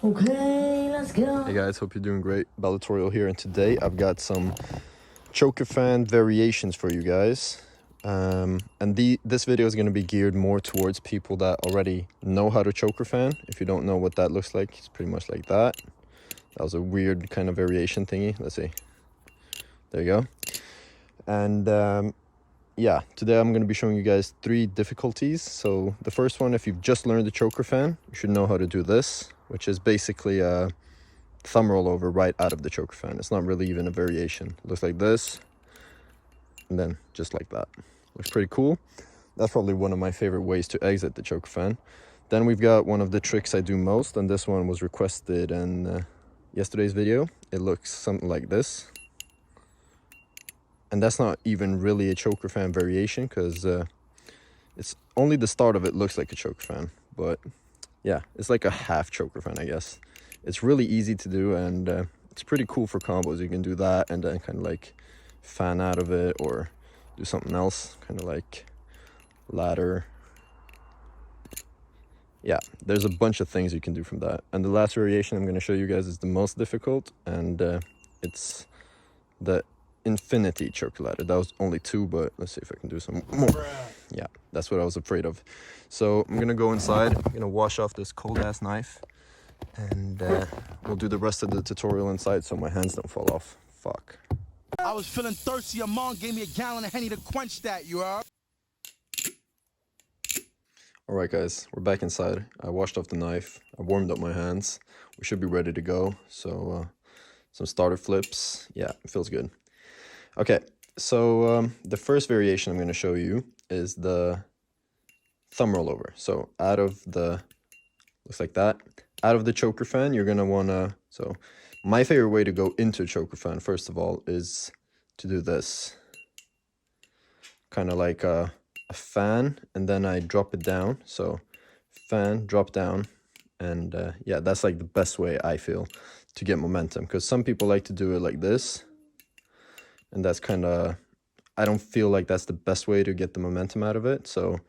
Okay, let's go. Hey guys, hope you're doing great. Balitorial here, and today I've got some choker fan variations for you guys. This video is going to be geared more towards people that already know how to choker fan. If you don't know what that looks like, it's pretty much like that. That was a weird kind of variation thingy. Let's see. There you go. And yeah, today I'm going to be showing you guys 3 difficulties. So the first one, if you've just learned the choker fan, you should know how to do this, which is basically a thumb rollover right out of the choker fan. It's not really even a variation. It looks like this, and then just like that. Looks pretty cool. That's probably one of my favorite ways to exit the choker fan. Then we've got one of the tricks I do most, and this one was requested in yesterday's video. It looks something like this. And that's not even really a choker fan variation, because it's only the start of it looks like a choker fan. But yeah, it's like a half choker fan, I guess. It's really easy to do, and it's pretty cool for combos. You can do that and then kind of like fan out of it, or do something else, kind of like ladder. Yeah, there's a bunch of things you can do from that. And the last variation I'm going to show you guys is the most difficult, and it's the infinity choker ladder. That was only 2, but let's see if I can do some more. Yeah, that's what I was afraid of. So I'm gonna go inside. I'm gonna wash off this cold ass knife, and we'll do the rest of the tutorial inside so my hands don't fall off. Fuck. I was feeling thirsty. Your mom gave me a gallon of Henny to quench that, you heard? Alright guys, we're back inside. I washed off the knife. I warmed up my hands. We should be ready to go. So some starter flips. Yeah, it feels good. Okay, so the first variation I'm going to show you is the thumb rollover. So out of the, looks like that, out of the choker fan, you're going to want to, so my favorite way to go into a choker fan, first of all, is to do this. Kind of like a fan, and then I drop it down. So fan, drop down, and yeah, that's like the best way I feel to get momentum, because some people like to do it like this. And that's kind of, I don't feel like that's the best way to get the momentum out of it. So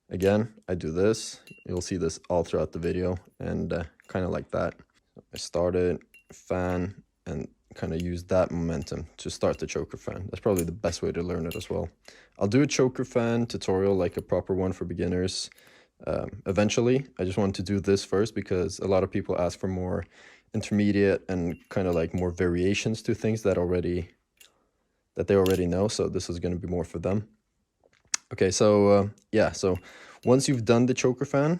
again, I do this. You'll see this all throughout the video, and kind of like that. I start it, fan, and kind of use that momentum to start the choker fan. That's probably the best way to learn it as well. I'll do a choker fan tutorial, like a proper one for beginners, eventually. I just wanted to do this first because a lot of people ask for more intermediate and kind of like more variations to things that they already know, so this is going to be more for them. Okay, so yeah, so once you've done the choker fan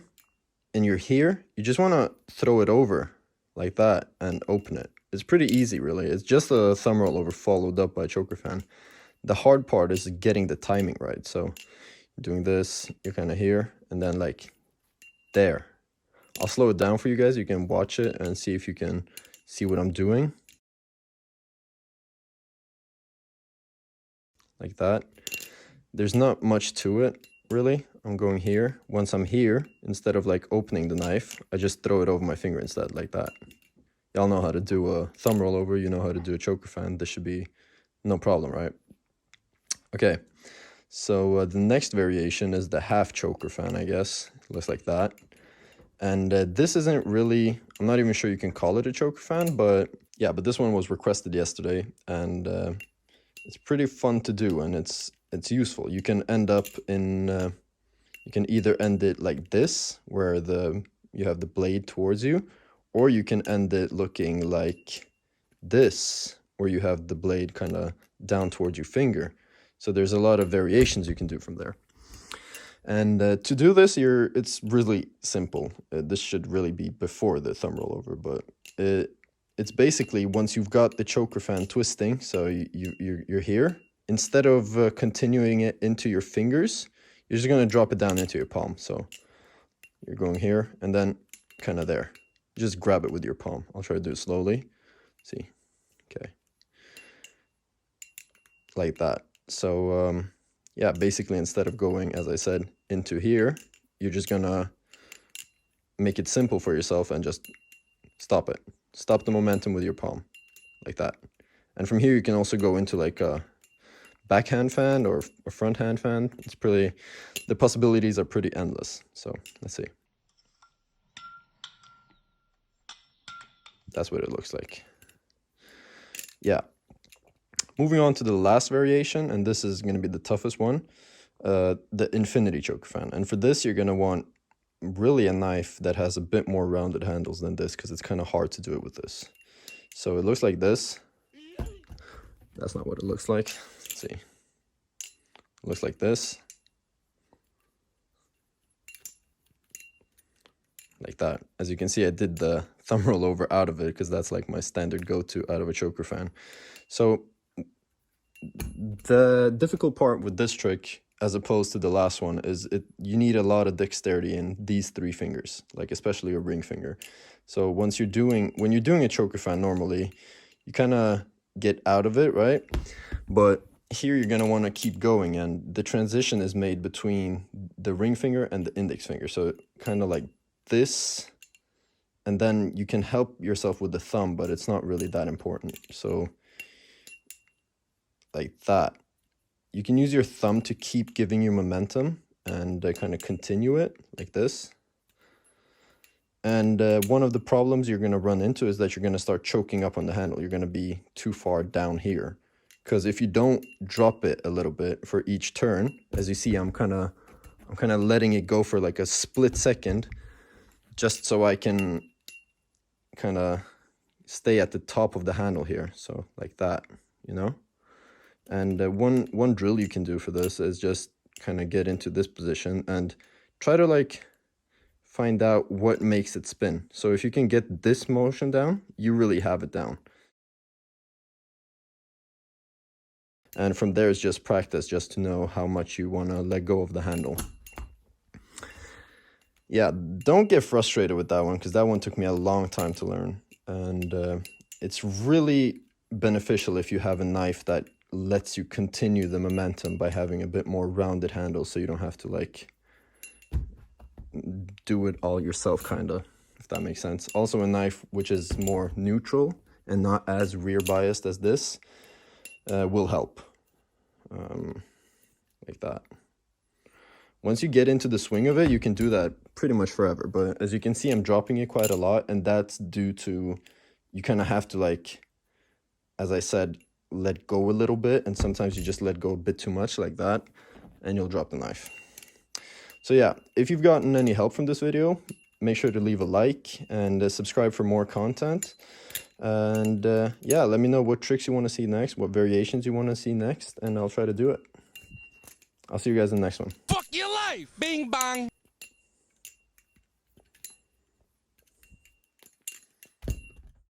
and you're here, you just want to throw it over like that and open it. It's pretty easy, really. It's just a thumb rollover followed up by a choker fan. The hard part is getting the timing right. So doing this, you're kind of here, and then like there. I'll slow it down for you guys. You can watch it and see if you can see what I'm doing. Like that. There's not much to it, really. I'm going here. Once I'm here, instead of like opening the knife, I just throw it over my finger instead, like that. Y'all know how to do a thumb rollover. You know how to do a choker fan. This should be no problem, right? Okay, so the next variation is the half choker fan, I guess. It looks like that. And this isn't really, I'm not even sure you can call it a choker fan, but yeah, but this one was requested yesterday, and it's pretty fun to do, and it's useful. You can end up in, you can either end it like this, where you have the blade towards you, or you can end it looking like this, where you have the blade kind of down towards your finger. So there's a lot of variations you can do from there. And to do this, it's really simple. This should really be before the thumb rollover, but it's basically once you've got the choker fan twisting, so you're here, instead of continuing it into your fingers, you're just going to drop it down into your palm. So you're going here and then kind of there. Just grab it with your palm. I'll try to do it slowly. See? Okay. Like that. So yeah, basically instead of going, as I said, into here, you're just going to make it simple for yourself and just stop it. Stop the momentum with your palm, like that. And from here, you can also go into like a backhand fan or a front hand fan. It's pretty, the possibilities are pretty endless. So let's see. that's what it looks like. Yeah. Moving on to the last variation, and this is going to be the toughest one, the infinity choker fan. And for this, you're going to want really a knife that has a bit more rounded handles than this, because it's kind of hard to do it with this. So it looks like this. That's not what it looks like. Let's see. It looks like this. Like that. As you can see, I did the thumb rollover out of it because that's like my standard go-to out of a choker fan. So the difficult part with this trick, as opposed to the last one, is you need a lot of dexterity in these 3 fingers, like especially a ring finger. So when you're doing a choker fan normally, you kind of get out of it, right? But here you're going to want to keep going, and the transition is made between the ring finger and the index finger. So kind of like this, and then you can help yourself with the thumb, but it's not really that important. So like that. You can use your thumb to keep giving you momentum and kind of continue it like this. And one of the problems you're going to run into is that you're going to start choking up on the handle. You're going to be too far down here. Because if you don't drop it a little bit for each turn, as you see, I'm kind of letting it go for like a split second, just so I can kind of stay at the top of the handle here. So like that, you know? And one drill you can do for this is just kind of get into this position and try to like find out what makes it spin. So if you can get this motion down, you really have it down. And from there is just practice, just to know how much you want to let go of the handle. Yeah, don't get frustrated with that one, because that one took me a long time to learn. And it's really beneficial if you have a knife that lets you continue the momentum by having a bit more rounded handle, so you don't have to like do it all yourself, kind of, if that makes sense. Also a knife which is more neutral and not as rear biased as this will help, like that. Once you get into the swing of it, you can do that pretty much forever. But as you can see, I'm dropping it quite a lot, and that's due to you kind of have to, like, as I said, let go a little bit, and sometimes you just let go a bit too much like that, and you'll drop the knife. So yeah, if you've gotten any help from this video, make sure to leave a like and subscribe for more content. And yeah, let me know what tricks you want to see next, what variations you want to see next, and I'll try to do it. I'll see you guys in the next one. Fuck your life! Bing bang!